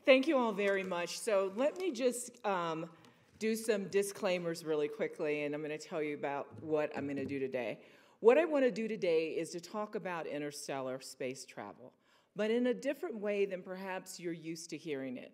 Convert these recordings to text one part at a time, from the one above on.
Thank you all very much. So let me just do some disclaimers really quickly, and I'm going to tell you about what I'm going to do today. What I want to do today is to talk about interstellar space travel, but in a different way than perhaps you're used to hearing it.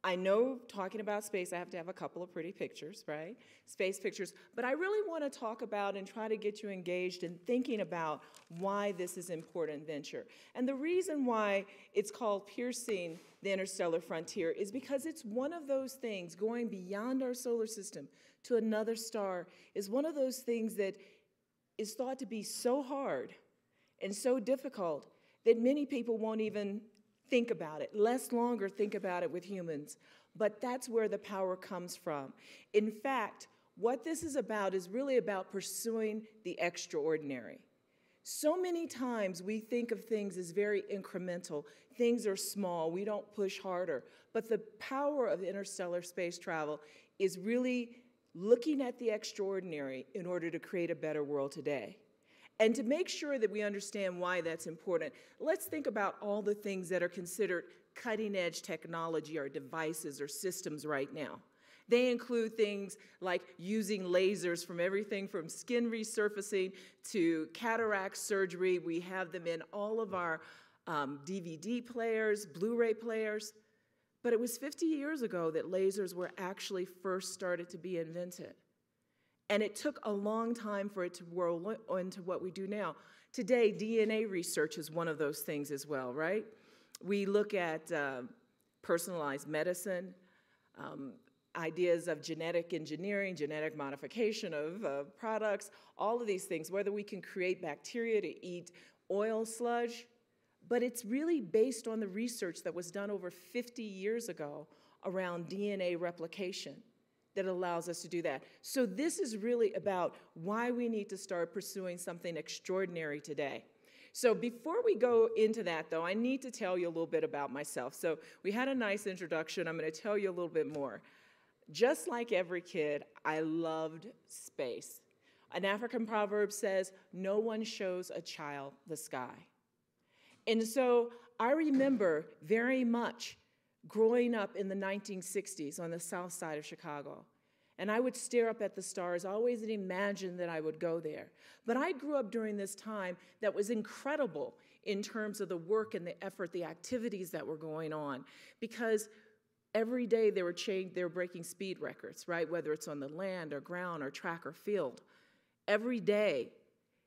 I know talking about space, I have to have a couple of pretty pictures, right? Space pictures. But I really want to talk about and try to get you engaged in thinking about why this is an important venture. And the reason why it's called Piercing the Interstellar Frontier is because it's one of those things, going beyond our solar system to another star, is one of those things that is thought to be so hard and so difficult that many people won't even think about it, less longer think about it with humans. But that's where the power comes from. In fact, what this is about is really about pursuing the extraordinary. So many times we think of things as very incremental. Things are small, we don't push harder. But the power of interstellar space travel is really looking at the extraordinary in order to create a better world today. And to make sure that we understand why that's important, let's think about all the things that are considered cutting-edge technology or devices or systems right now. They include things like using lasers from everything from skin resurfacing to cataract surgery. We have them in all of our DVD players, Blu-ray players. But it was 50 years ago that lasers were actually first started to be invented. And it took a long time for it to roll into what we do now. Today, DNA research is one of those things as well, right? We look at personalized medicine, ideas of genetic engineering, genetic modification of products, all of these things, whether we can create bacteria to eat oil sludge. But it's really based on the research that was done over 50 years ago around DNA replication that allows us to do that. So this is really about why we need to start pursuing something extraordinary today. So before we go into that, though, I need to tell you a little bit about myself. So we had a nice introduction. I'm going to tell you a little bit more. Just like every kid, I loved space. An African proverb says, "No one shows a child the sky." And so I remember very much growing up in the 1960s on the south side of Chicago. And I would stare up at the stars, always imagine that I would go there. But I grew up during this time that was incredible in terms of the work and the effort, the activities that were going on. Because every day they were breaking speed records, right? Whether it's on the land or ground or track or field. Every day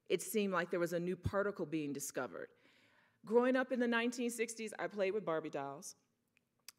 it seemed like there was a new particle being discovered. Growing up in the 1960s, I played with Barbie dolls.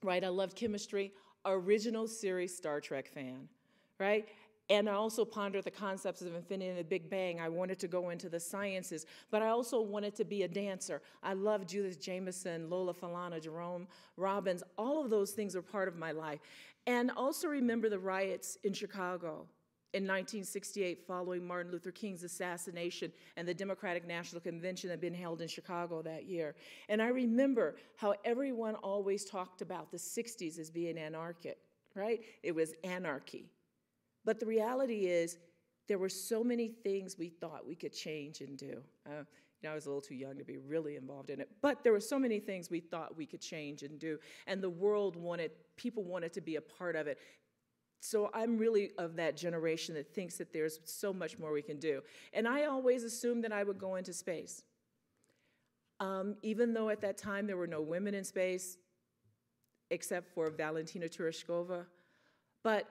Right, I loved chemistry, original series Star Trek fan, right? And I also pondered the concepts of infinity and the Big Bang. I wanted to go into the sciences, but I also wanted to be a dancer. I loved Judith Jamison, Lola Falana, Jerome Robbins. All of those things were part of my life. And also remember the riots in Chicago in 1968 following Martin Luther King's assassination and the Democratic National Convention that had been held in Chicago that year. And I remember how everyone always talked about the 60s as being anarchic, right? It was anarchy. But the reality is there were so many things we thought we could change and do. I was a little too young to be really involved in it, but there were so many things we thought we could change and do, and the world people wanted to be a part of it. So I'm really of that generation that thinks that there's so much more we can do. And I always assumed that I would go into space. Even though at that time there were no women in space, except for Valentina Tereshkova, but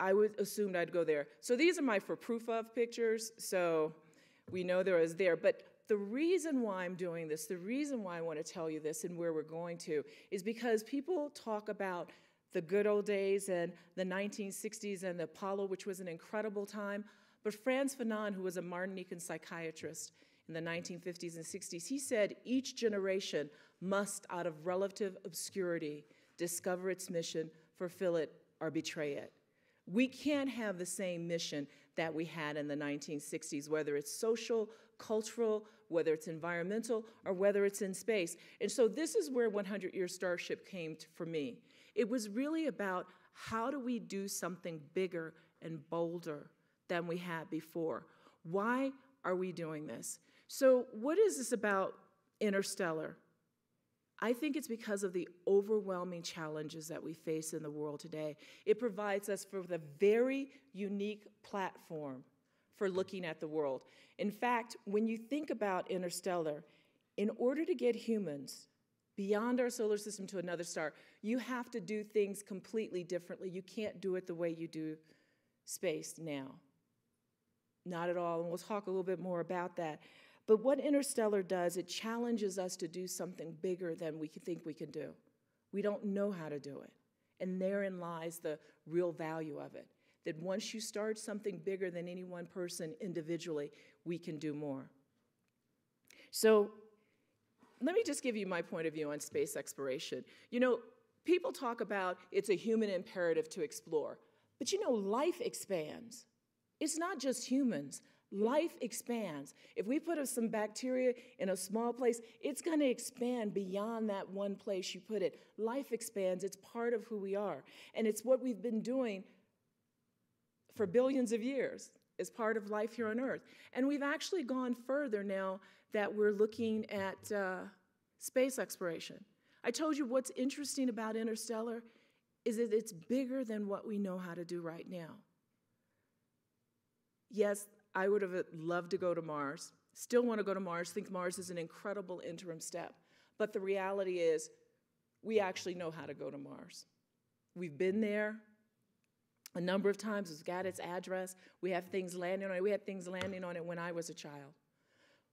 I would assume I'd go there. So these are my for proof of pictures, so we know there is there. But the reason why I'm doing this, the reason why I want to tell you this and where we're going to, is because people talk about the good old days and the 1960s and the Apollo, which was an incredible time. But Frantz Fanon, who was a Martinican psychiatrist in the 1950s and 60s, he said each generation must, out of relative obscurity, discover its mission, fulfill it, or betray it. We can't have the same mission that we had in the 1960s, whether it's social, cultural, whether it's environmental, or whether it's in space. And so this is where 100-Year Starship came for me. It was really about how do we do something bigger and bolder than we had before? Why are we doing this? So what is this about Interstellar? I think it's because of the overwhelming challenges that we face in the world today. It provides us with a very unique platform for looking at the world. In fact, when you think about Interstellar, in order to get humans beyond our solar system to another star, you have to do things completely differently. You can't do it the way you do space now. Not at all, and we'll talk a little bit more about that. But what Interstellar does, it challenges us to do something bigger than we think we can do. We don't know how to do it. And therein lies the real value of it, that once you start something bigger than any one person individually, we can do more. So let me just give you my point of view on space exploration. You know, people talk about it's a human imperative to explore, but you know, life expands. It's not just humans. Life expands. If we put some bacteria in a small place, it's going to expand beyond that one place you put it. Life expands. It's part of who we are. And it's what we've been doing for billions of years as part of life here on Earth. And we've actually gone further now that we're looking at space exploration. I told you what's interesting about Interstellar is that it's bigger than what we know how to do right now. Yes, I would have loved to go to Mars, still want to go to Mars, think Mars is an incredible interim step. But the reality is, we actually know how to go to Mars. We've been there a number of times. We've got its address. We have things landing on it. We had things landing on it when I was a child.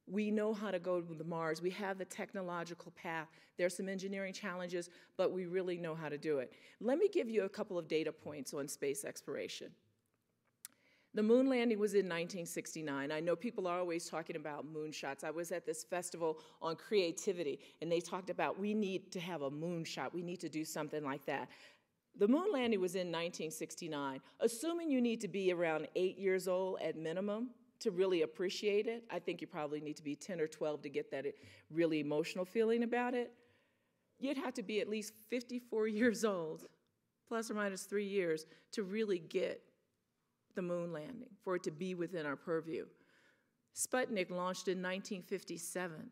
We know how to go to Mars. We have the technological path. There's some engineering challenges, but we really know how to do it. Let me give you a couple of data points on space exploration. The moon landing was in 1969. I know people are always talking about moonshots. I was at this festival on creativity, and they talked about we need to have a moonshot. We need to do something like that. The moon landing was in 1969. Assuming you need to be around 8 years old at minimum to really appreciate it, I think you probably need to be 10 or 12 to get that really emotional feeling about it. You'd have to be at least 54 years old, plus or minus 3 years, to really get the moon landing, for it to be within our purview. Sputnik launched in 1957.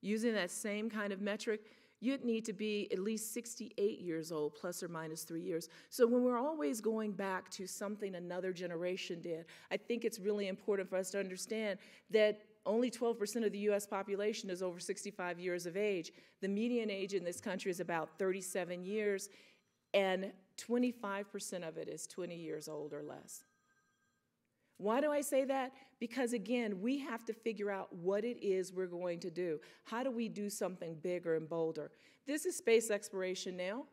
Using that same kind of metric, you'd need to be at least 68 years old, plus or minus 3 years. So when we're always going back to something another generation did, I think it's really important for us to understand that only 12% of the US population is over 65 years of age. The median age in this country is about 37 years, and 25% of it is 20 years old or less. Why do I say that? Because again, we have to figure out what it is we're going to do. How do we do something bigger and bolder? This is space exploration now,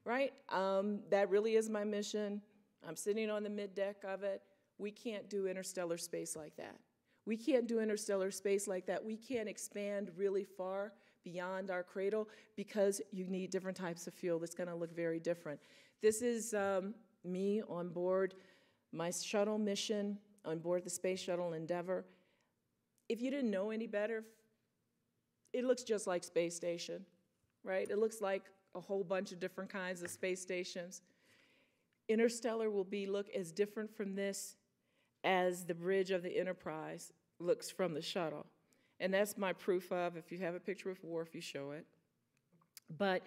right? That really is my mission. I'm sitting on the mid-deck of it. We can't do interstellar space like that. We can't do interstellar space like that. We can't expand really far beyond our cradle because you need different types of fuel that's going to look very different. This is me on board my shuttle mission, on board the space shuttle Endeavour. If you didn't know any better, it looks just like space station, right? It looks like a whole bunch of different kinds of space stations. Interstellar will look as different from this as the bridge of the Enterprise looks from the shuttle. And that's my proof of, if you have a picture of Worf, you show it. But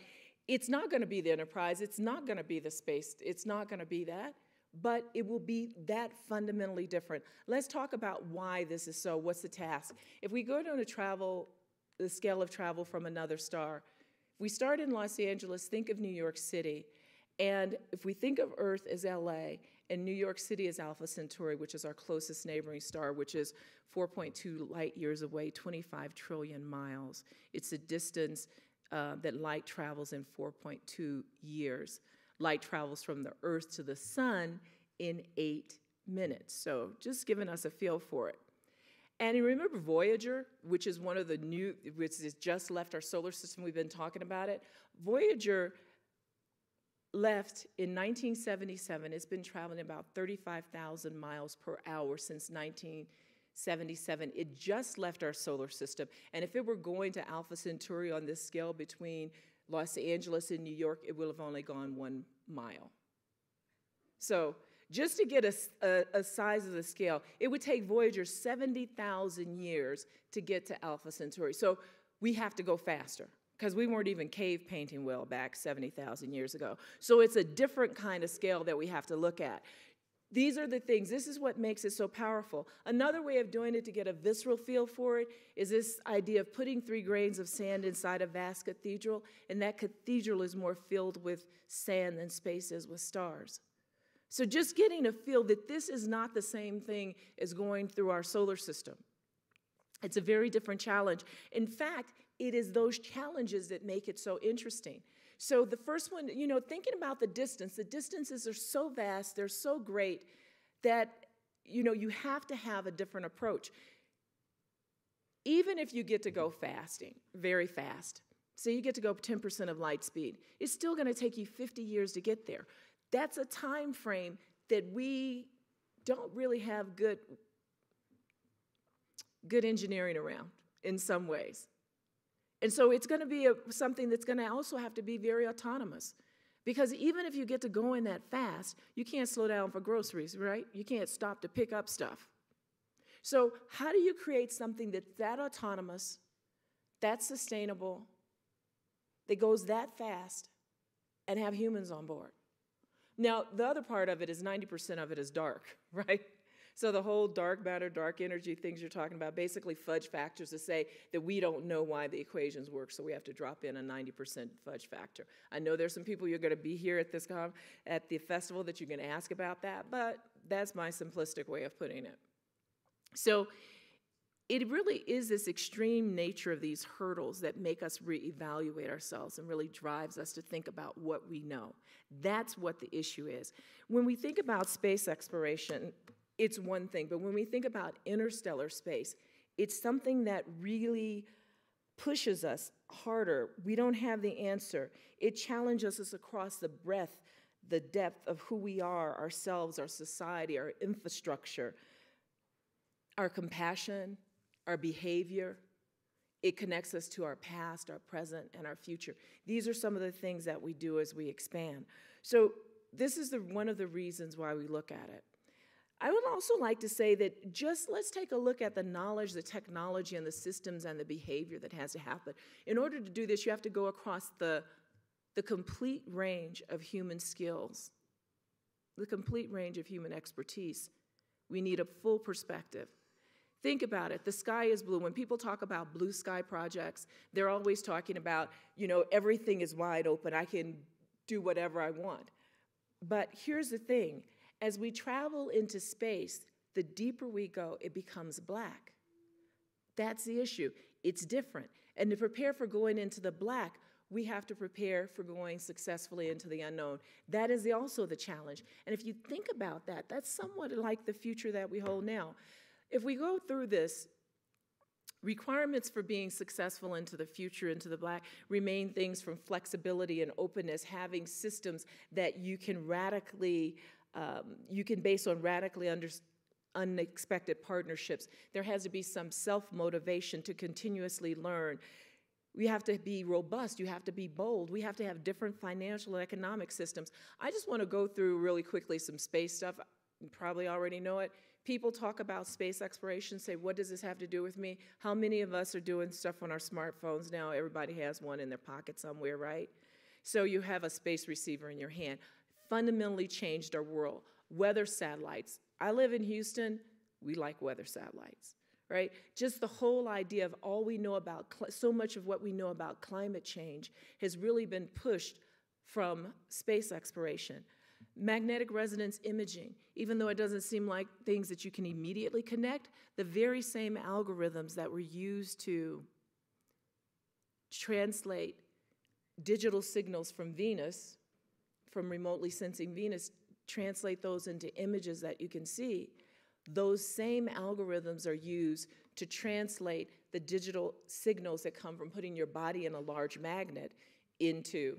it's not going to be the Enterprise. It's not going to be the space. It's not going to be that. But it will be that fundamentally different. Let's talk about why this is so. What's the task? If we go down to the scale of travel from another star, if we start in Los Angeles, think of New York City. And if we think of Earth as LA, and New York City is Alpha Centauri, which is our closest neighboring star, which is 4.2 light years away, 25 trillion miles. It's a distance that light travels in 4.2 years. Light travels from the Earth to the sun in 8 minutes. So just giving us a feel for it. And you remember Voyager, which is one of the new, which has just left our solar system, we've been talking about it. Voyager left in 1977. It's been traveling about 35,000 miles per hour since 1977. It just left our solar system. And if it were going to Alpha Centauri on this scale between Los Angeles and New York, it will have only gone 1 mile. So just to get a size of the scale, it would take Voyager 70,000 years to get to Alpha Centauri. So we have to go faster, because we weren't even cave painting well back 70,000 years ago. So it's a different kind of scale that we have to look at. These are the things. This is what makes it so powerful. Another way of doing it to get a visceral feel for it is this idea of putting 3 grains of sand inside a vast cathedral, and that cathedral is more filled with sand than space is with stars. So just getting a feel that this is not the same thing as going through our solar system. It's a very different challenge. In fact, it is those challenges that make it so interesting. So the first one, you know, thinking about the distances are so vast, they're so great that, you know, you have to have a different approach. Even if you get to go fasting, very fast, say you get to go 10% of light speed, it's still going to take you 50 years to get there. That's a time frame that we don't really have good engineering around in some ways. And so it's going to be something that's going to also have to be very autonomous. Because even if you get to going that fast, you can't slow down for groceries, right? You can't stop to pick up stuff. So how do you create something that's that autonomous, that sustainable, that goes that fast, and have humans on board? Now, the other part of it is 90% of it is dark, right? So the whole dark matter, dark energy things you're talking about, basically fudge factors to say that we don't know why the equations work, so we have to drop in a 90% fudge factor. I know there's some people you're going to be here at this at the festival that you're going to ask about that, but that's my simplistic way of putting it. So it really is this extreme nature of these hurdles that make us reevaluate ourselves and really drives us to think about what we know. That's what the issue is. When we think about space exploration, it's one thing, but when we think about interstellar space, it's something that really pushes us harder. We don't have the answer. It challenges us across the breadth, the depth of who we are, ourselves, our society, our infrastructure, our compassion, our behavior. It connects us to our past, our present, and our future. These are some of the things that we do as we expand. So this is one of the reasons why we look at it. I would also like to say that just let's take a look at the knowledge, the technology, and the systems and the behavior that has to happen. In order to do this, you have to go across the complete range of human skills, the complete range of human expertise. We need a full perspective. Think about it. The sky is blue. When people talk about blue sky projects, they're always talking about, you know, everything is wide open. I can do whatever I want. But here's the thing. As we travel into space, the deeper we go, it becomes black. That's the issue. It's different. And to prepare for going into the black, we have to prepare for going successfully into the unknown. That is also the challenge. And if you think about that, that's somewhat like the future that we hold now. If we go through this, requirements for being successful into the future, into the black, remain things from flexibility and openness, having systems that you can base on radically unexpected partnerships. There has to be some self-motivation to continuously learn. We have to be robust. You have to be bold. We have to have different financial and economic systems. I just want to go through really quickly some space stuff. You probably already know it. People talk about space exploration, say, what does this have to do with me? How many of us are doing stuff on our smartphones now? Everybody has one in their pocket somewhere, right? So you have a space receiver in your hand. Fundamentally changed our world. Weather satellites. I live in Houston. We like weather satellites, right? Just the whole idea of all we know about, so much of what we know about climate change has really been pushed from space exploration. Magnetic resonance imaging, even though it doesn't seem like things that you can immediately connect, the very same algorithms that were used to translate digital signals from Venus, from remotely sensing Venus, translate those into images that you can see. Those same algorithms are used to translate the digital signals that come from putting your body in a large magnet into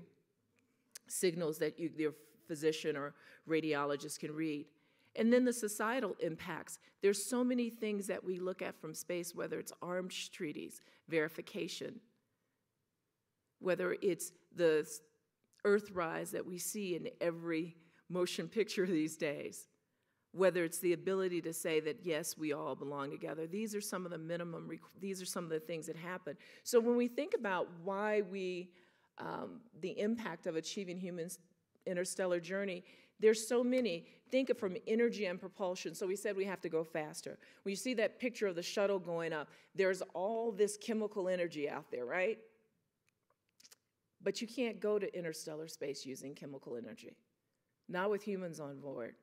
signals that your physician or radiologist can read. And then the societal impacts. There's so many things that we look at from space, whether it's arms treaties, verification, whether it's the Earthrise that we see in every motion picture these days, whether it's the ability to say that, yes, we all belong together. These are some of the these are some of the things that happen. So when we think about why the impact of achieving humans' interstellar journey, there's so many. Think of from energy and propulsion. So we said we have to go faster. When you see that picture of the shuttle going up, there's all this chemical energy out there, right? But you can't go to interstellar space using chemical energy. Not with humans on board,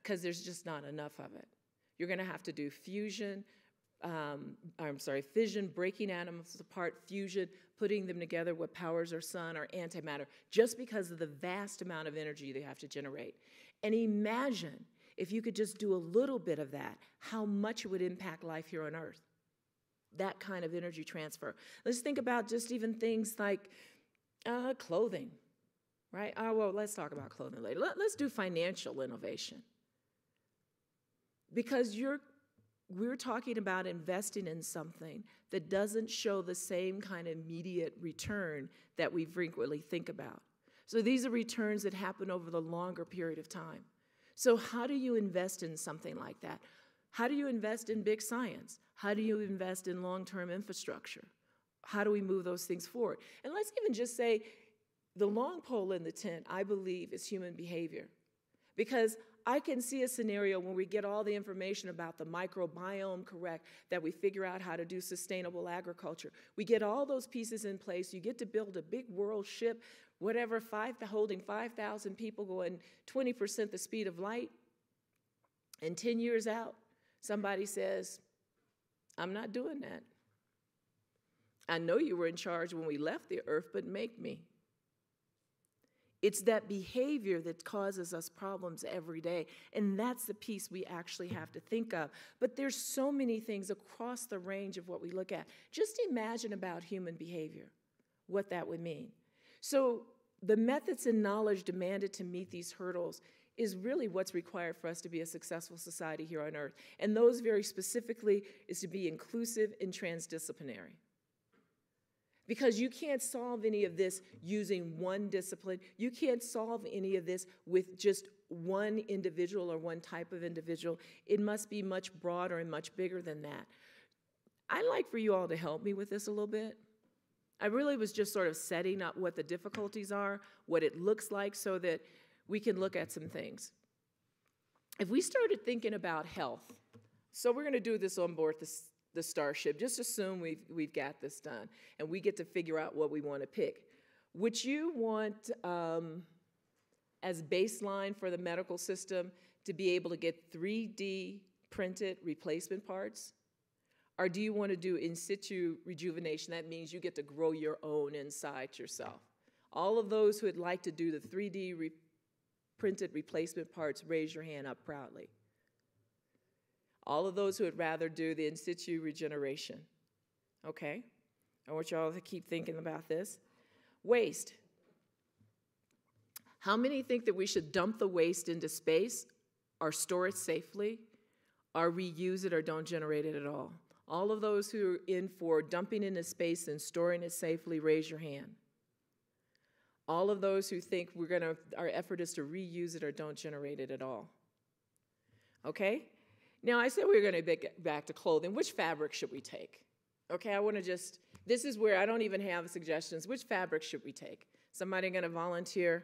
because there's just not enough of it. You're going to have to do fission, breaking atoms apart, fusion, putting them together, what powers our sun, our antimatter, just because of the vast amount of energy they have to generate. And imagine if you could just do a little bit of that, how much it would impact life here on Earth. That kind of energy transfer. Let's think about just even things like clothing, right? Well, let's talk about clothing later. Let's do financial innovation. Because we're talking about investing in something that doesn't show the same kind of immediate return that we frequently think about. So these are returns that happen over the longer period of time. So how do you invest in something like that? How do you invest in big science? How do you invest in long-term infrastructure? How do we move those things forward? And let's even just say the long pole in the tent, I believe, is human behavior. Because I can see a scenario when we get all the information about the microbiome correct, that we figure out how to do sustainable agriculture. We get all those pieces in place. You get to build a big world ship, whatever, holding 5,000 people going 20% the speed of light. And 10 years out, somebody says, I'm not doing that. I know you were in charge when we left the earth, but make me. It's that behavior that causes us problems every day, and that's the piece we actually have to think of. But there's so many things across the range of what we look at. Just imagine about human behavior, what that would mean. So the methods and knowledge demanded to meet these hurdles is really what's required for us to be a successful society here on Earth. And those very specifically is to be inclusive and transdisciplinary. Because you can't solve any of this using one discipline. You can't solve any of this with just one individual or one type of individual. It must be much broader and much bigger than that. I'd like for you all to help me with this a little bit. I really was just sort of setting up what the difficulties are, what it looks like, so that we can look at some things. If we started thinking about health, so we're going to do this on board the Starship. Just assume we've got this done, and we get to figure out what we want to pick. Would you want, as baseline for the medical system, to be able to get 3D printed replacement parts? Or do you want to do in situ rejuvenation? That means you get to grow your own inside yourself. All of those who would like to do the 3D printed replacement parts, raise your hand up proudly. All of those who would rather do the in situ regeneration. Okay, I want you all to keep thinking about this. Waste. How many think that we should dump the waste into space, or store it safely, or reuse it, or don't generate it at all? All of those who are in for dumping into space and storing it safely, raise your hand. All of those who think our effort is to reuse it or don't generate it at all. Okay? Now, I said we were going to get back to clothing. Which fabric should we take? Okay, I want to this is where I don't even have suggestions. Which fabric should we take? Somebody going to volunteer?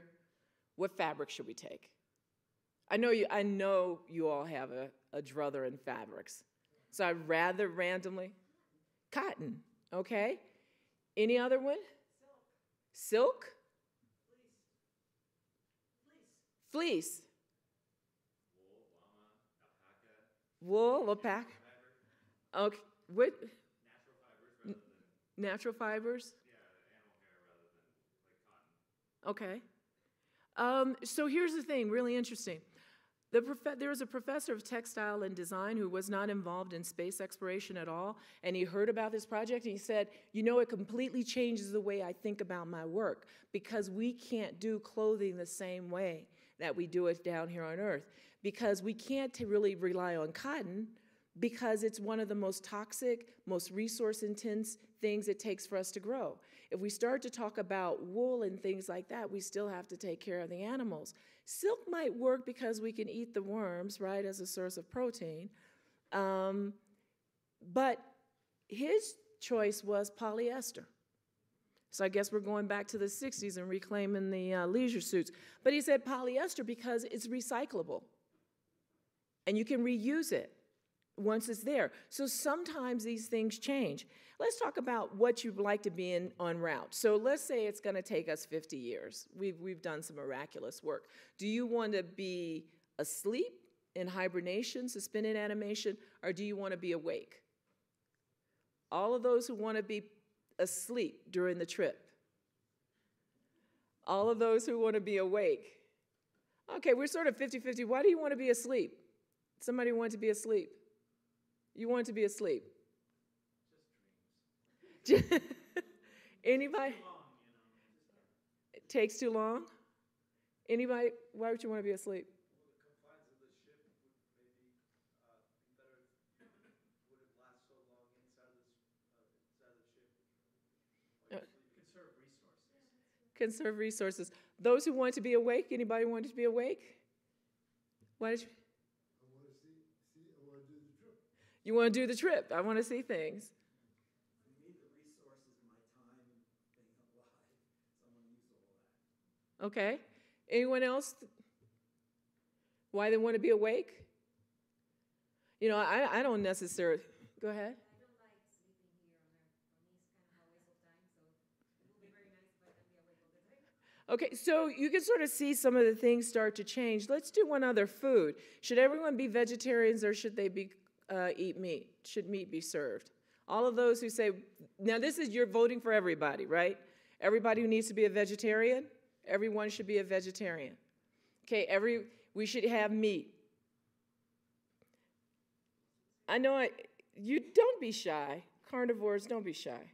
What fabric should we take? I know you all have a druther in fabrics. So I'd rather randomly. Cotton, okay. Any other one? Silk? Fleece. Wool, alpaca. Okay, what? Natural fibers? Yeah, animal hair rather than cotton. Okay. So here's the thing, really interesting. There was a professor of textile and design who was not involved in space exploration at all, and he heard about this project, and he said, it completely changes the way I think about my work, because we can't do clothing the same way that we do it down here on Earth, because we can't really rely on cotton, because it's one of the most toxic, most resource-intense things it takes for us to grow. If we start to talk about wool and things like that, we still have to take care of the animals. Silk might work because we can eat the worms, right, as a source of protein. But his choice was polyester. So I guess we're going back to the 60s and reclaiming the leisure suits. But he said polyester because it's recyclable. And you can reuse it once it's there. So sometimes these things change. Let's talk about what you'd like to be in en route. So let's say it's going to take us 50 years. We've done some miraculous work. Do you want to be asleep in hibernation, suspended animation, or do you want to be awake? All of those who want to be asleep during the trip. All of those who want to be awake. Okay, we're sort of 50-50. Why do you want to be asleep? Somebody want to be asleep. You want to be asleep. Just dreams. Anybody? It takes too long? Anybody? Why would you want to be asleep? Well, the confines of the ship would maybe be better. Would it last so long inside the ship? Conserve resources. Conserve resources. Those who want to be awake, anybody want to be awake? Why did you? You want to do the trip. I want to see things. For me, the resources, my time, being alive, so I want to use all that. Okay. Anyone else? Why they want to be awake? You know, I don't necessarily. Go ahead. I don't like sleeping here on Earth. For me, it's kind of a waste of time, so it would be very nice if I can be awake all the time. Okay, so you can sort of see some of the things start to change. Let's do one other food. Should everyone be vegetarians or should they be eat meat? Should meat be served? All of those who say, now this is, you're voting for everybody, right? Everybody who needs to be a vegetarian, everyone should be a vegetarian. Okay, we should have meat. I know you don't be shy. Carnivores, don't be shy.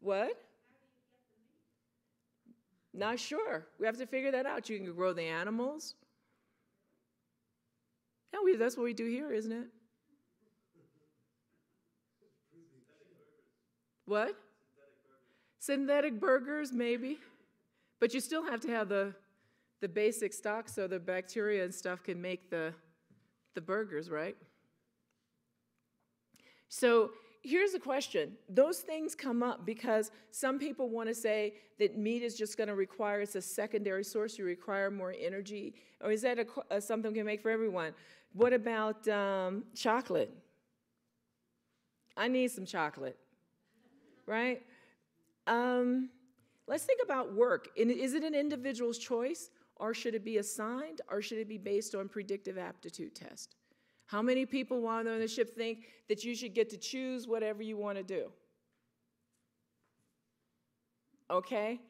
What? Not sure. We have to figure that out. You can grow the animals. Yeah, that's what we do here, isn't it? What? Synthetic burgers, maybe. But you still have to have the basic stock so the bacteria and stuff can make the burgers, right? So here's the question. Those things come up because some people want to say that meat is just going to require, it's a secondary source, you require more energy. Or is that something we can make for everyone? What about chocolate? I need some chocolate, right? Let's think about work. Is it an individual's choice, or should it be assigned, or should it be based on predictive aptitude test? How many people while they're on the ship think that you should get to choose whatever you want to do? Okay?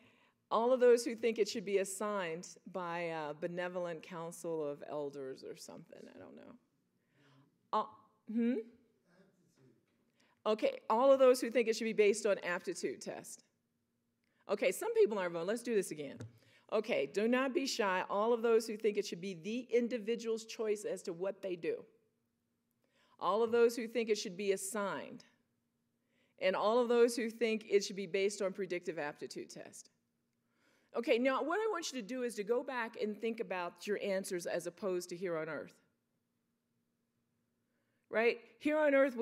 All of those who think it should be assigned by a benevolent council of elders or something, I don't know. Okay, all of those who think it should be based on aptitude test. Okay, some people aren't voting. Let's do this again. Okay, do not be shy. All of those who think it should be the individual's choice as to what they do. All of those who think it should be assigned. And all of those who think it should be based on predictive aptitude test. Okay, now what I want you to do is to go back and think about your answers as opposed to here on Earth. Right? Here on Earth,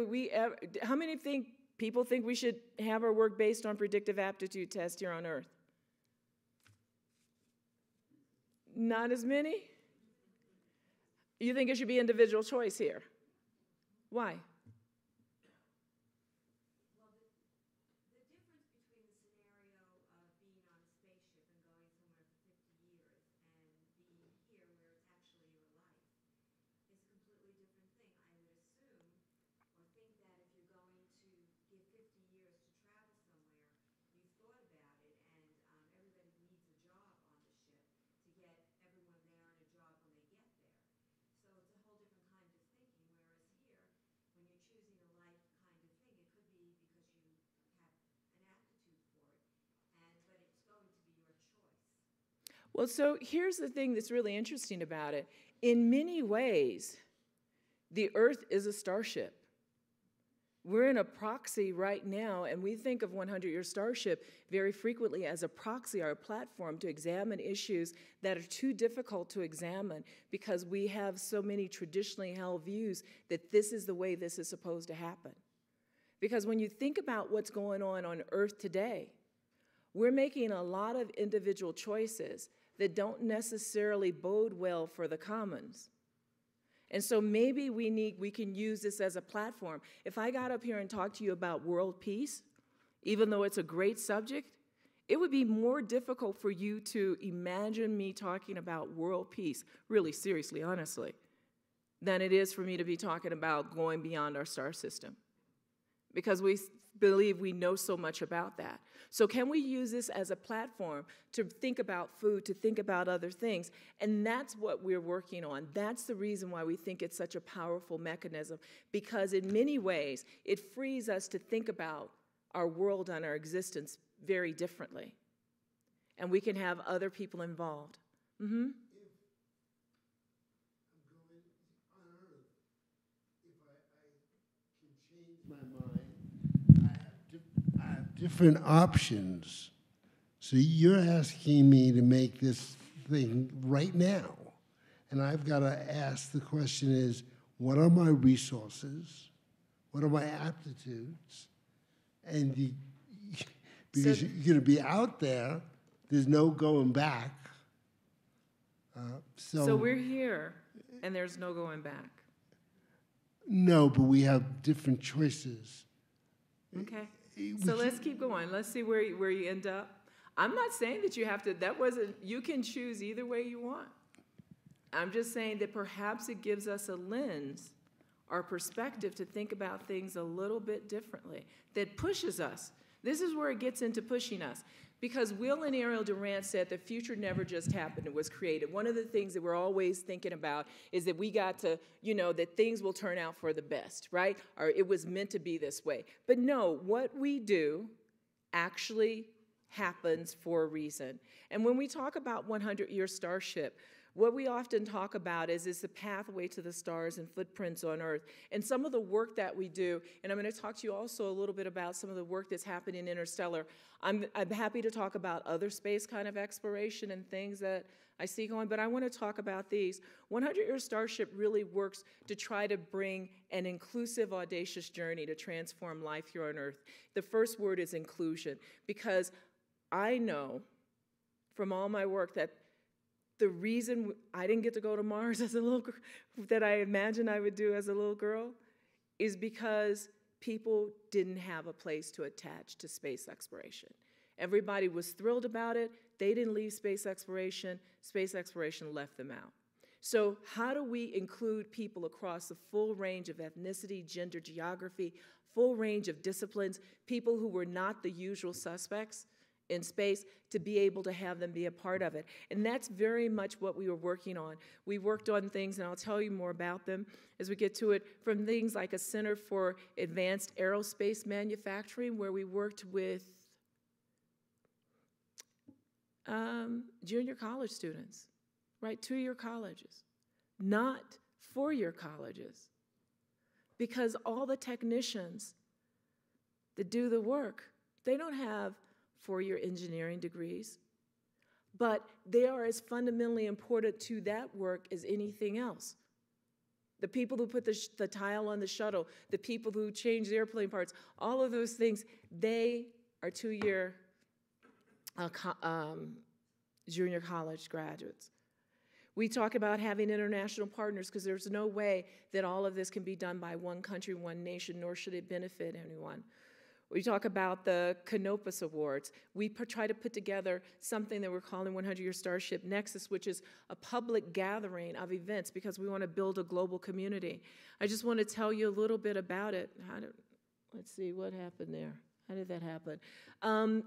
how many people think we should have our work based on predictive aptitude test here on Earth? Not as many? You think it should be individual choice here? Why? Well, the difference between the scenario of being on a spaceship and going somewhere for 50 years and being here where it's actually your life is a completely different thing. I would assume or think that if you're going to give 50 years to travel somewhere, you've thought about it, and everybody needs a job on the ship to get everyone there and a job when they get there. So it's a whole different kind of thinking, whereas here, when you're choosing a life kind of thing, it could be because you have an aptitude for it, but it's going to be your choice. Well, so here's the thing that's really interesting about it. In many ways, the Earth is a starship. We're in a proxy right now, and we think of 100-Year Starship very frequently as a proxy or a platform to examine issues that are too difficult to examine because we have so many traditionally held views that this is the way this is supposed to happen. Because when you think about what's going on Earth today, we're making a lot of individual choices that don't necessarily bode well for the commons. And so maybe we can use this as a platform. If I got up here and talked to you about world peace, even though it's a great subject, it would be more difficult for you to imagine me talking about world peace, really seriously, honestly, than it is for me to be talking about going beyond our star system. Because we believe we know so much about that. So can we use this as a platform to think about food, to think about other things? And that's what we're working on. That's the reason why we think it's such a powerful mechanism, because in many ways, it frees us to think about our world and our existence very differently. And we can have other people involved. Mm-hmm. Different options. So you're asking me to make this thing right now. And I've got to ask, the question is, what are my resources? What are my aptitudes? And because you're going to be out there, there's no going back. So we're here, and there's no going back. No, but we have different choices. Okay. So let's keep going. Let's see where you end up. I'm not saying that you have to, you can choose either way you want. I'm just saying that perhaps it gives us a lens or perspective to think about things a little bit differently, that pushes us. This is where it gets into pushing us. Because Will and Ariel Durant said the future never just happened, it was created. One of the things that we're always thinking about is that we got to, that things will turn out for the best, right? Or it was meant to be this way. But no, what we do actually happens for a reason. And when we talk about 100-Year Starship, what we often talk about is the pathway to the stars and footprints on Earth. And some of the work that we do, and I'm going to talk to you also a little bit about some of the work that's happening in Interstellar. I'm happy to talk about other space kind of exploration and things that I see going, but I want to talk about these. 100-Year Starship really works to try to bring an inclusive, audacious journey to transform life here on Earth. The first word is inclusion, because I know from all my work that the reason I didn't get to go to Mars as a little girl, that I imagined I would do as a little girl, is because people didn't have a place to attach to space exploration. Everybody was thrilled about it. They didn't leave space exploration. Space exploration left them out. So how do we include people across the full range of ethnicity, gender, geography, full range of disciplines, people who were not the usual suspects in space, to be able to have them be a part of it? And that's very much what we were working on. We worked on things, and I'll tell you more about them as we get to it, from things like a Center for Advanced Aerospace Manufacturing, where we worked with junior college students, right? 2-year colleges, not 4-year colleges. Because all the technicians that do the work, they don't have 4-year engineering degrees, but they are as fundamentally important to that work as anything else. The people who put the tile on the shuttle, the people who change the airplane parts, all of those things, they are 2-year junior college graduates. We talk about having international partners, because there's no way that all of this can be done by one country, one nation, nor should it benefit anyone. We talk about the Canopius Awards. We try to put together something that we're calling 100-Year Starship Nexus, which is a public gathering of events, because we want to build a global community. I just want to tell you a little bit about it. Let's see, what happened there? How did that happen?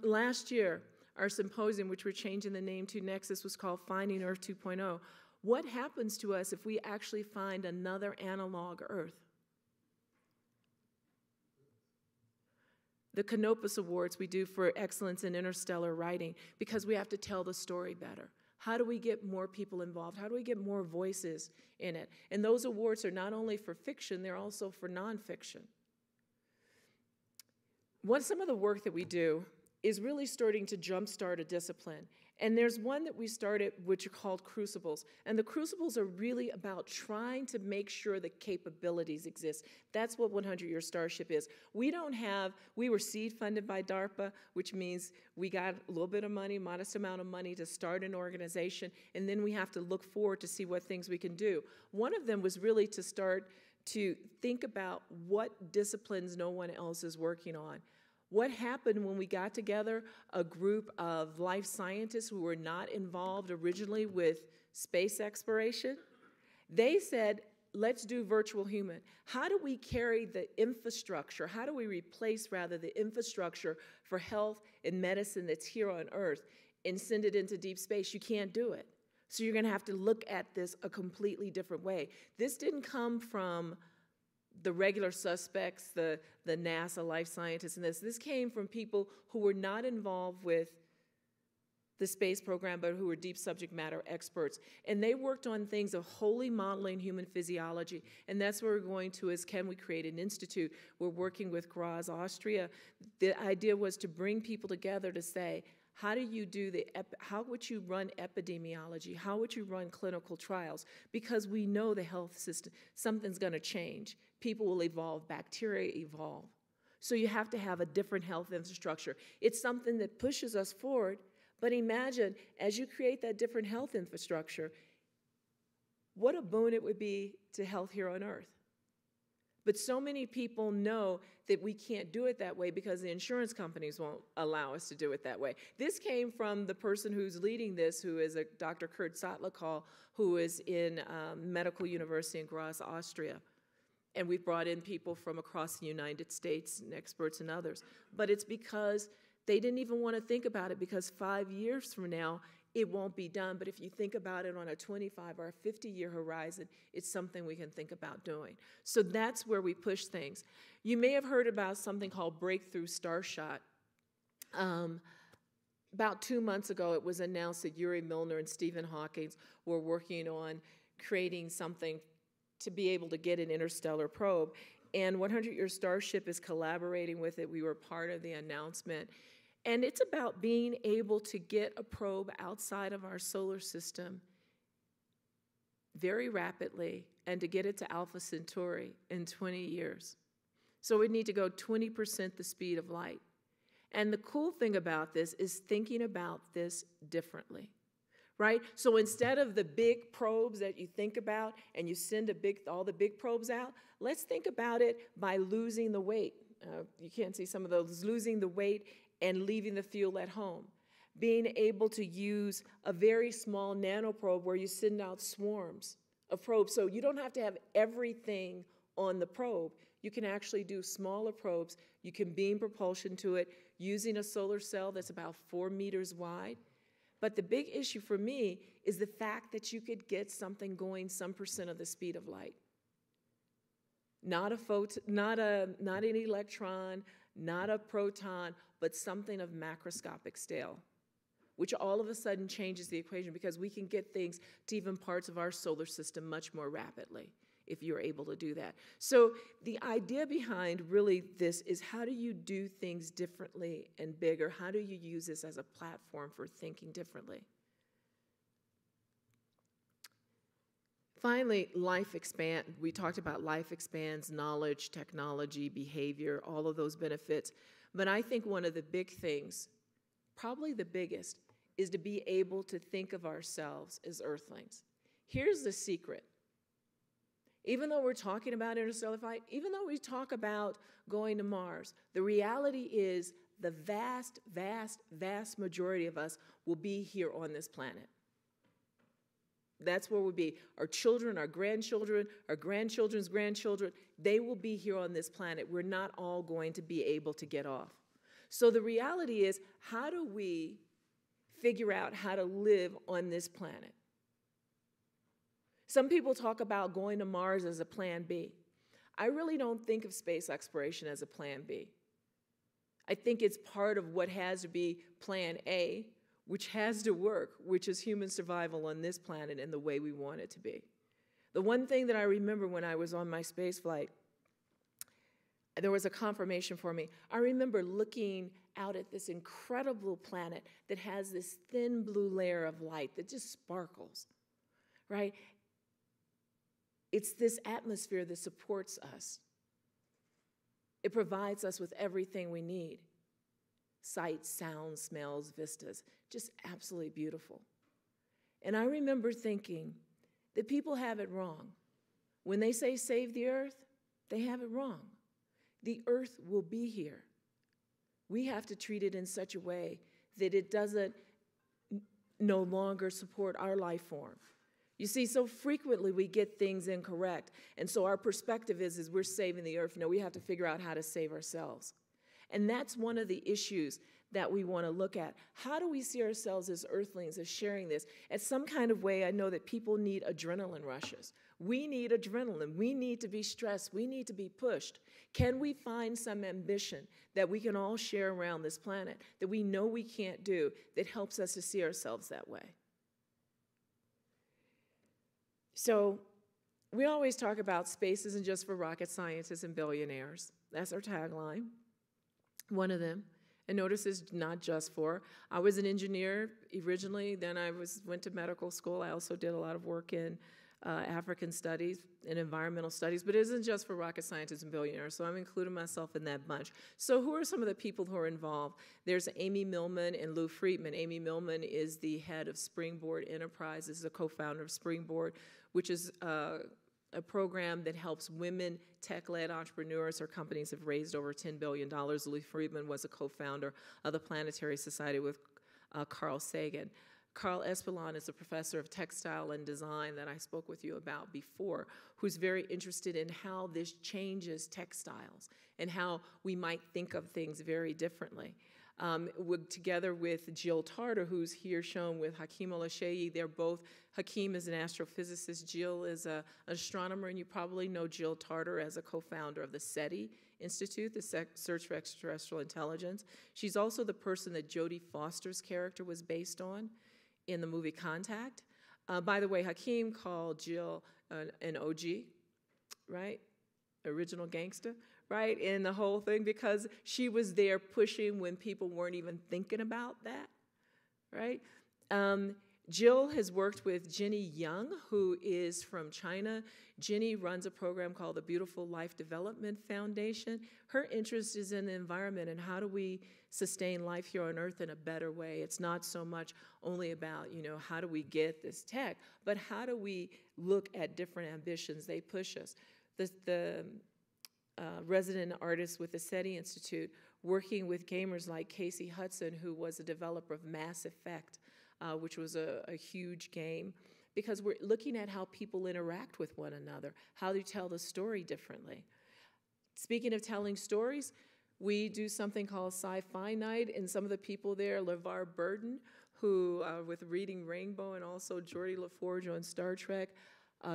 Last year, our symposium, which we're changing the name to Nexus, was called Finding Earth 2.0. What happens to us if we actually find another analog Earth? The Canopius Awards we do for excellence in interstellar writing, because we have to tell the story better. How do we get more people involved? How do we get more voices in it? And those awards are not only for fiction, they're also for nonfiction. some of the work that we do is really starting to jumpstart a discipline. And there's one that we started, which are called Crucibles. And the Crucibles are really about trying to make sure the capabilities exist. That's what 100-Year Starship is. We were seed funded by DARPA, which means we got a little bit of money, modest amount of money to start an organization, and then we have to look forward to see what things we can do. One of them was really to start to think about what disciplines no one else is working on. What happened when we got together a group of life scientists who were not involved originally with space exploration? They said, let's do virtual human. How do we carry the infrastructure? How do we replace, rather, the infrastructure for health and medicine that's here on Earth and send it into deep space? You can't do it. So you're going to have to look at this a completely different way. This didn't come from the regular suspects, the NASA life scientists, and this came from people who were not involved with the space program, but who were deep subject matter experts. And they worked on things of wholly modeling human physiology. And that's where we're going to is, can we create an institute? We're working with Graz, Austria. The idea was to bring people together to say, how do you do how would you run epidemiology? How would you run clinical trials? Because we know the health system, something's going to change. People will evolve, bacteria evolve. So you have to have a different health infrastructure. It's something that pushes us forward, but imagine as you create that different health infrastructure, what a boon it would be to health here on Earth. But so many people know that we can't do it that way because the insurance companies won't allow us to do it that way. This came from the person who's leading this, who is Dr. Kurt Sattlercall, who is in Medical University in Graz, Austria. And we've brought in people from across the United States and experts and others. But it's because they didn't even want to think about it, because 5 years from now, it won't be done. But if you think about it on a 25 or a 50-year horizon, it's something we can think about doing. So that's where we push things. You may have heard about something called Breakthrough Starshot. About 2 months ago, it was announced that Yuri Milner and Stephen Hawking were working on creating something to be able to get an interstellar probe. And 100-Year Starship is collaborating with it. We were part of the announcement. And it's about being able to get a probe outside of our solar system very rapidly and to get it to Alpha Centauri in 20 years. So we need to go 20% the speed of light. And the cool thing about this is thinking about this differently, right? So instead of the big probes that you think about and you send all the big probes out, let's think about it by losing the weight. You can't see some of those, losing the weight and leaving the fuel at home. Being able to use a very small nanoprobe where you send out swarms of probes. So you don't have to have everything on the probe. You can actually do smaller probes. You can beam propulsion to it using a solar cell that's about 4 meters wide. But the big issue for me is the fact that you could get something going some % of the speed of light. Not an electron, not a proton, but something of macroscopic scale, which all of a sudden changes the equation, because we can get things to even parts of our solar system much more rapidly if you're able to do that. So the idea behind really this is, how do you do things differently and bigger? How do you use this as a platform for thinking differently? Finally, life expand. We talked about life expands, knowledge, technology, behavior, all of those benefits. But I think one of the big things, probably the biggest, is to be able to think of ourselves as Earthlings. Here's the secret. Even though we're talking about interstellar flight, even though we talk about going to Mars, the reality is the vast, vast, vast majority of us will be here on this planet. That's where we'll be. Our children, our grandchildren's grandchildren, they will be here on this planet. We're not all going to be able to get off. So the reality is, how do we figure out how to live on this planet? Some people talk about going to Mars as a plan B. I really don't think of space exploration as a plan B. I think it's part of what has to be plan A, which has to work, which is human survival on this planet in the way we want it to be. The one thing that I remember when I was on my space flight, And there was a confirmation for me. I remember looking out at this incredible planet that has this thin blue layer of light that just sparkles, right? It's this atmosphere that supports us. It provides us with everything we need. Sight, sound, smells, vistas, just absolutely beautiful. And I remember thinking that people have it wrong. When they say save the earth, they have it wrong. The earth will be here. We have to treat it in such a way that it doesn't no longer support our life form. You see, so frequently we get things incorrect. And so our perspective is we're saving the earth. No, we have to figure out how to save ourselves. And that's one of the issues that we want to look at. How do we see ourselves as earthlings, as sharing this? At some kind of way, I know that people need adrenaline rushes. We need adrenaline. We need to be stressed. We need to be pushed. Can we find some ambition that we can all share around this planet that we know we can't do that helps us to see ourselves that way? So we always talk about space isn't just for rocket scientists and billionaires. That's our tagline, one of them. And notice it's not just for, I was an engineer originally, then I went to medical school. I also did a lot of work in African studies and environmental studies, but it isn't just for rocket scientists and billionaires, so I'm including myself in that bunch. So who are some of the people who are involved? There's Amy Millman and Lou Friedman. Amy Millman is the head of Springboard Enterprises, a co-founder of Springboard, which is a program that helps women tech-led entrepreneurs. Her companies have raised over $10 billion. Lou Friedman was a co-founder of the Planetary Society with Carl Sagan. Carl Espelon is a professor of textile and design that I spoke with you about before, who's very interested in how this changes textiles and how we might think of things very differently. Together with Jill Tarter, who's here shown with Hakeem Olasheyi. They're both, Hakeem is an astrophysicist, Jill is an astronomer, and you probably know Jill Tarter as a co-founder of the SETI Institute, the Search for Extraterrestrial Intelligence. She's also the person that Jodie Foster's character was based on in the movie Contact. By the way, Hakeem called Jill an OG, right? Original gangster, right? In the whole thing, because she was there pushing when people weren't even thinking about that, right? Jill has worked with Jenny Young, who is from China. Jenny runs a program called the Beautiful Life Development Foundation. Her interest is in the environment and how do we sustain life here on Earth in a better way. It's not so much only about, how do we get this tech, but how do we look at different ambitions? They push us. The resident artist with the SETI Institute, working with gamers like Casey Hudson, who was a developer of Mass Effect, which was a huge game, because we're looking at how people interact with one another, how they tell the story differently. Speaking of telling stories, we do something called Sci-Fi Night, and some of the people there, LeVar Burton, who, with Reading Rainbow, and also Geordie LaForge on Star Trek,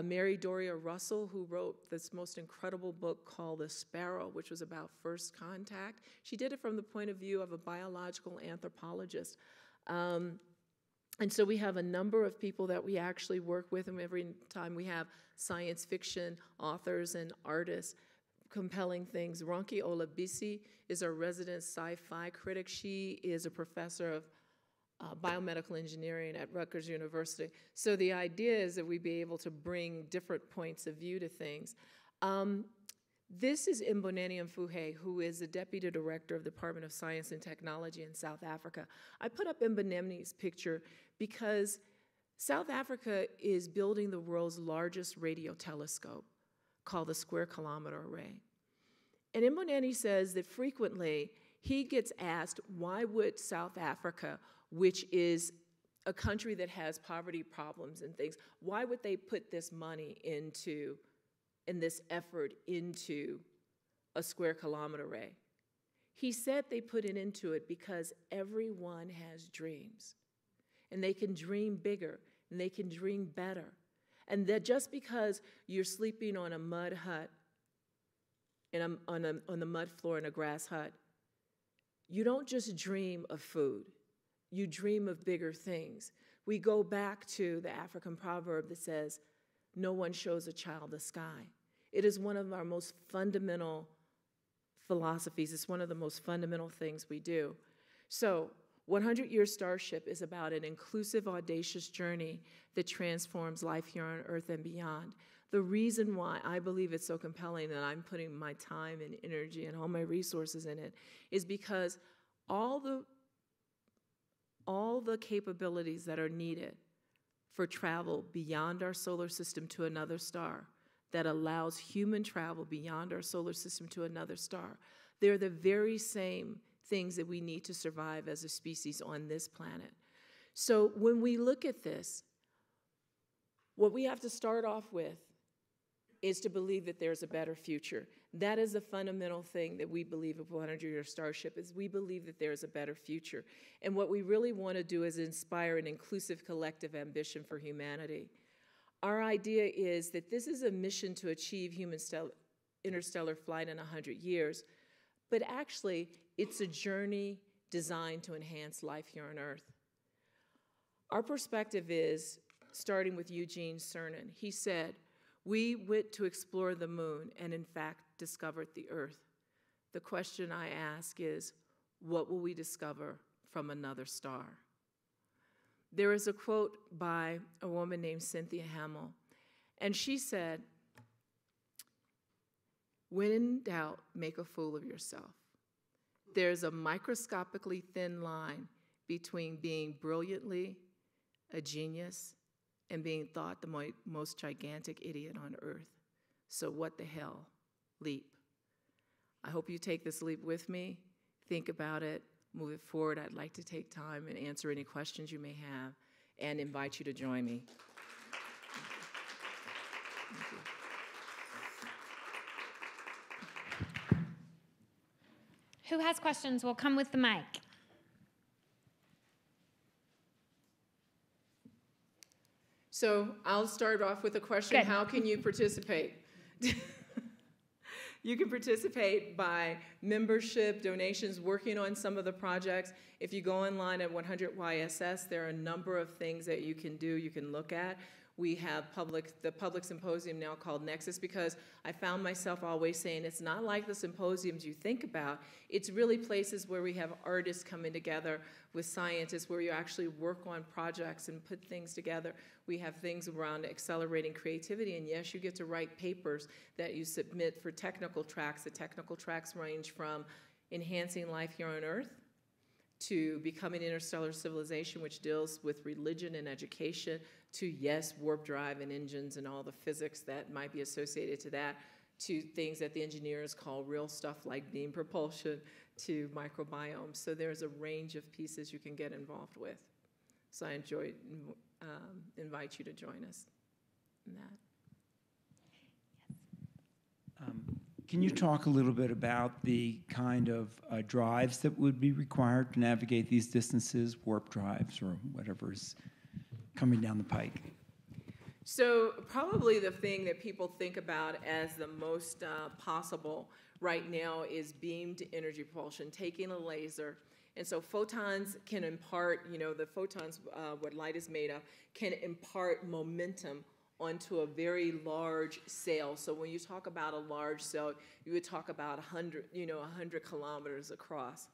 Mary Doria Russell, who wrote this most incredible book called The Sparrow, which was about first contact. She did it from the point of view of a biological anthropologist. And so we have a number of people that we actually work with, and every time we have science fiction authors and artists, compelling things. Ronki Olabisi is our resident sci-fi critic. She is a professor of biomedical engineering at Rutgers University. So the idea is that we be able to bring different points of view to things. This is Mboneni Mfuhe, who is the Deputy Director of the Department of Science and Technology in South Africa. I put up Mboneni's picture because South Africa is building the world's largest radio telescope called the Square Kilometer Array. And Mboneni says that frequently he gets asked, why would South Africa, which is a country that has poverty problems and things, why would they put this money into and this effort into a Square Kilometer Array? He said they put it into it because everyone has dreams, and they can dream bigger, and they can dream better. And that just because you're sleeping on a mud hut, on the mud floor in a grass hut, you don't just dream of food. You dream of bigger things. We go back to the African proverb that says, no one shows a child the sky. It is one of our most fundamental philosophies. It's one of the most fundamental things we do. So 100-Year Starship is about an inclusive, audacious journey that transforms life here on Earth and beyond. The reason why I believe it's so compelling that I'm putting my time and energy and all my resources in it is because all the capabilities that are needed for travel beyond our solar system to another star, that allows human travel beyond our solar system to another star, they're the very same things that we need to survive as a species on this planet. So when we look at this, what we have to start off with is to believe that there's a better future. That is the fundamental thing that we believe of 100-Year Starship, is we believe that there's a better future. And what we really want to do is inspire an inclusive collective ambition for humanity. Our idea is that this is a mission to achieve human interstellar flight in 100 years, but actually it's a journey designed to enhance life here on Earth. Our perspective is, starting with Eugene Cernan, he said, "We went to explore the moon and in fact discovered the Earth. The question I ask is, what will we discover from another star?" There is a quote by a woman named Cynthia Hamel, and she said, "When in doubt, make a fool of yourself. There's a microscopically thin line between being brilliantly a genius and being thought the most gigantic idiot on earth. So what the hell? Leap." I hope you take this leap with me, think about it, move it forward. I'd like to take time and answer any questions you may have and invite you to join me. Thank you. Who has questions will come with the mic. So I'll start off with a question. Good. How can you participate? You can participate by membership, donations, working on some of the projects. If you go online at 100YSS, there are a number of things that you can do, you can look at. We have the public symposium now called Nexus, because I found myself always saying it's not like the symposiums you think about. It's really places where we have artists coming together with scientists, where you actually work on projects and put things together. We have things around accelerating creativity, and yes, you get to write papers that you submit for technical tracks. The technical tracks range from enhancing life here on Earth to becoming interstellar civilization, which deals with religion and education, to, yes, warp drive and engines and all the physics that might be associated to that, to things that the engineers call real stuff like beam propulsion, to microbiomes. So there's a range of pieces you can get involved with. So I invite you to join us in that. Can you talk a little bit about the kind of drives that would be required to navigate these distances, warp drives or whatever's coming down the pike? So probably the thing that people think about as the most possible right now is beamed energy propulsion, taking a laser. And so photons can impart, the photons, what light is made of, can impart momentum onto a very large sail. So when you talk about a large sail, you would talk about 100 kilometers across.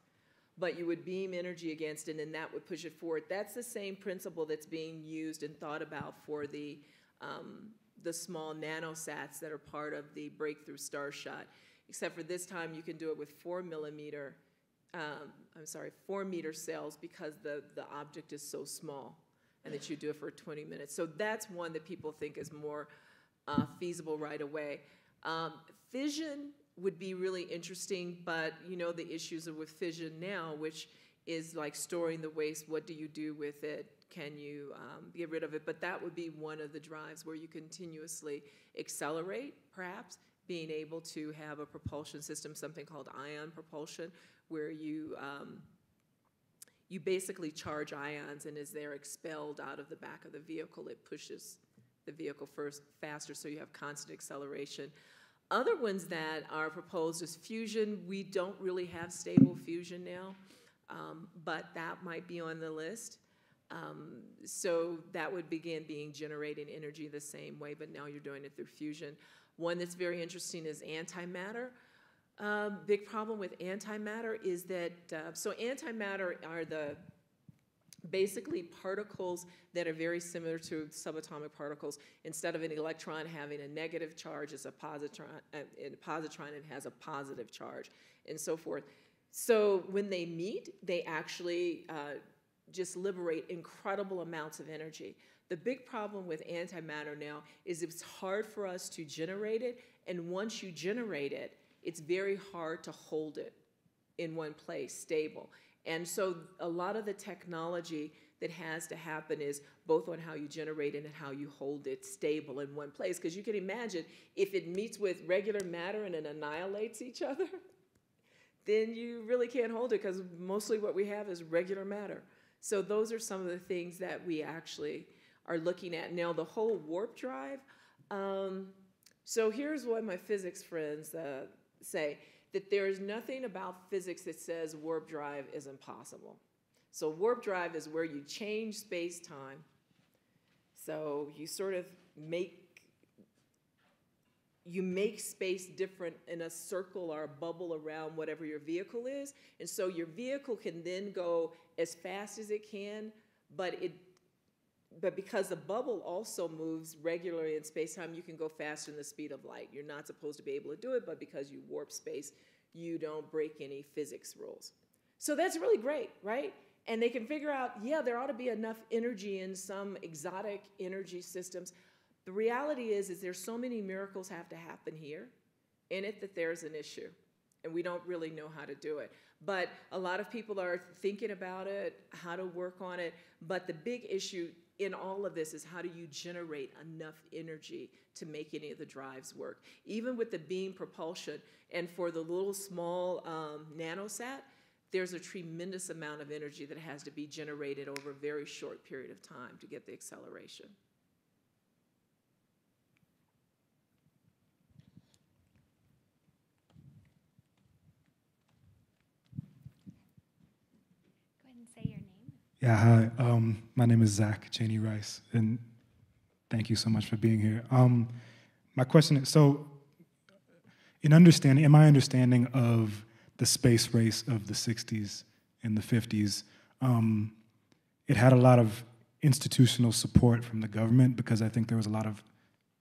But you would beam energy against it, and that would push it forward. That's the same principle that's being used and thought about for the small nanosats that are part of the breakthrough Starshot. Except for this time, you can do it with 4 meter cells, because the object is so small, and that you do it for 20 minutes. So that's one that people think is more feasible right away. Fission would be really interesting, but the issues with fission now, which is like storing the waste. What do you do with it? Can you get rid of it? But that would be one of the drives where you continuously accelerate, perhaps, being able to have a propulsion system, something called ion propulsion, where you basically charge ions, and as they're expelled out of the back of the vehicle, it pushes the vehicle faster, so you have constant acceleration. Other ones that are proposed is fusion. We don't really have stable fusion now, but that might be on the list. So that would begin generating energy the same way, but now you're doing it through fusion. One that's very interesting is antimatter. Big problem with antimatter is that, so antimatter are basically particles that are very similar to subatomic particles. Instead of an electron having a negative charge, it's a positron, it has a positive charge, and so forth. So when they meet, they actually just liberate incredible amounts of energy. The big problem with antimatter now is it's hard for us to generate it, and once you generate it, it's very hard to hold it in one place, stable. And so a lot of the technology that has to happen is both on how you generate it and how you hold it stable in one place. Because you can imagine if it meets with regular matter and it annihilates each other, then you really can't hold it, because mostly what we have is regular matter. So those are some of the things that we actually are looking at. Now, the whole warp drive, so here's what my physics friends say, that there is nothing about physics that says warp drive is impossible. So warp drive is where you change space-time. So you sort of make space different in a circle or a bubble around whatever your vehicle is. And so your vehicle can then go as fast as it can, but because the bubble also moves regularly in space-time, you can go faster than the speed of light. You're not supposed to be able to do it, but because you warp space, you don't break any physics rules. So that's really great, right? And they can figure out, yeah, there ought to be enough energy in some exotic energy systems. The reality is there's so many miracles have to happen here in it that there's an issue, and we don't really know how to do it. But a lot of people are thinking about it, how to work on it, but the big issue in all of this is how do you generate enough energy to make any of the drives work. Even with the beam propulsion, and for the little small nanosat, there's a tremendous amount of energy that has to be generated over a very short period of time to get the acceleration. Go ahead and say your name. Yeah, hi. My name is Zach Cheney Rice, and thank you so much for being here. My question is, so in my understanding of the space race of the 60s and the 50s, it had a lot of institutional support from the government, because I think there was a lot of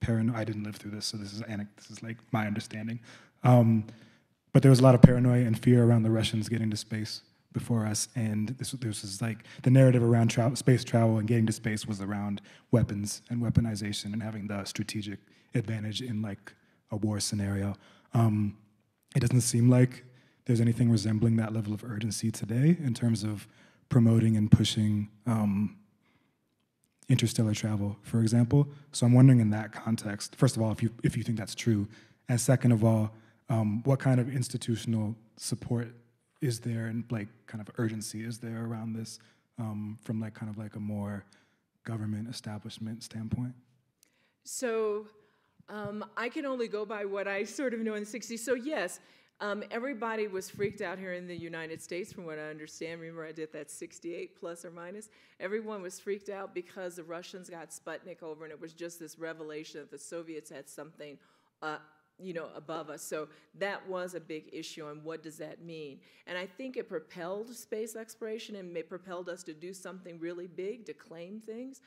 paranoia. I didn't live through this, so this is like my understanding. But there was a lot of paranoia and fear around the Russians getting to space before us, and this was like the narrative around space travel and getting to space was around weapons and weaponization and having the strategic advantage in like a war scenario. It doesn't seem like there's anything resembling that level of urgency today in terms of promoting and pushing interstellar travel, for example. So I'm wondering in that context, first of all, if you think that's true, and second of all, what kind of institutional support is there and like kind of urgency is there around this from like kind of like a more government establishment standpoint? So I can only go by what I sort of know in the 60s. So yes, everybody was freaked out here in the United States, from what I understand. Remember, I did that 68 plus or minus. Everyone was freaked out because the Russians got Sputnik over, and it was just this revelation that the Soviets had something above us. So that was a big issue, and what does that mean? And I think it propelled space exploration, and it propelled us to do something really big, to claim things.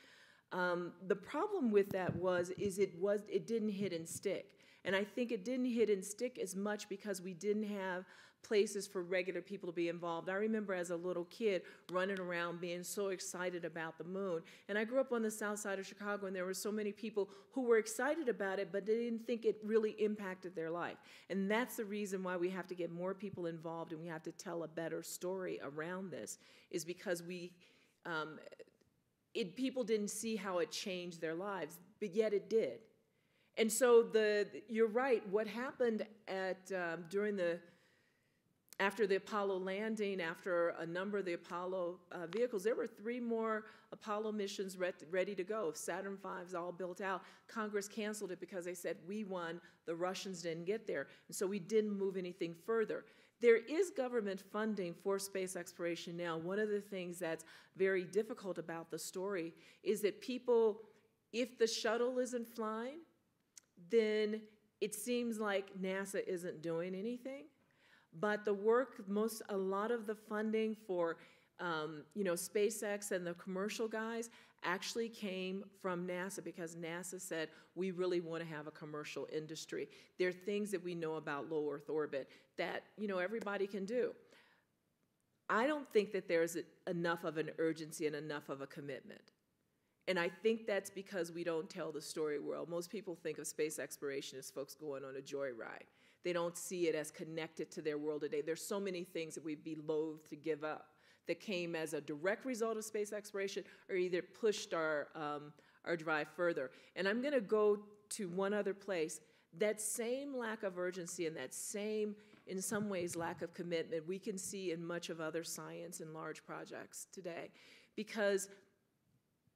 The problem with that it didn't hit and stick. And I think it didn't hit and stick as much because we didn't have places for regular people to be involved. I remember as a little kid running around being so excited about the moon. And I grew up on the south side of Chicago, and there were so many people who were excited about it, but they didn't think it really impacted their life. And that's the reason why we have to get more people involved, and we have to tell a better story around this, is because people didn't see how it changed their lives, but yet it did. And so you're right, what happened after the Apollo landing, after a number of the Apollo vehicles, there were 3 more Apollo missions ready to go. Saturn V's all built out. Congress canceled it because they said, we won, the Russians didn't get there. And so we didn't move anything further. There is government funding for space exploration now. One of the things that's very difficult about the story is that if the shuttle isn't flying, then it seems like NASA isn't doing anything. But the work, a lot of the funding for, SpaceX and the commercial guys actually came from NASA because NASA said, we really want to have a commercial industry. There are things that we know about low Earth orbit that, everybody can do. I don't think that there's enough of an urgency and enough of a commitment. And I think that's because we don't tell the story well. Most people think of space exploration as folks going on a joyride. They don't see it as connected to their world today. There's so many things that we'd be loath to give up that came as a direct result of space exploration or either pushed our drive further. And I'm going to go to one other place. That same lack of urgency and that same, in some ways, lack of commitment we can see in much of other science and large projects today, because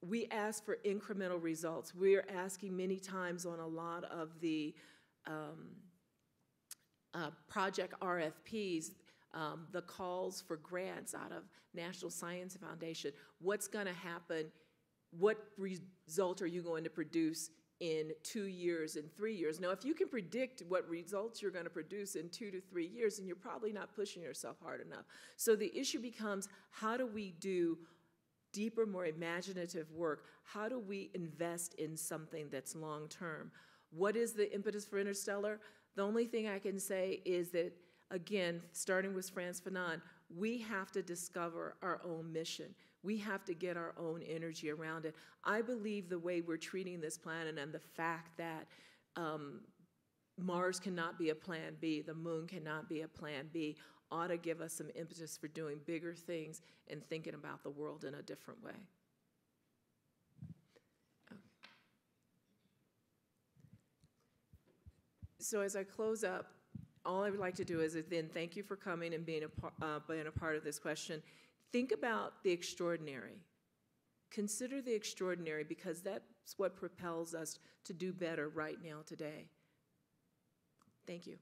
we ask for incremental results. We're asking many times on a lot of the project RFPs, the calls for grants out of National Science Foundation. What's going to happen? What result are you going to produce in 2 years, in 3 years? Now, if you can predict what results you're going to produce in 2 to 3 years, then you're probably not pushing yourself hard enough. So the issue becomes, how do we do deeper, more imaginative work? How do we invest in something that's long-term? What is the impetus for Interstellar? The only thing I can say is that, again, starting with Frantz Fanon, we have to discover our own mission. We have to get our own energy around it. I believe the way we're treating this planet and the fact that Mars cannot be a plan B, the moon cannot be a plan B, ought to give us some impetus for doing bigger things and thinking about the world in a different way. So as I close up, all I would like to do is then thank you for coming and being a part of this question. Think about the extraordinary. Consider the extraordinary, because that's what propels us to do better right now today. Thank you.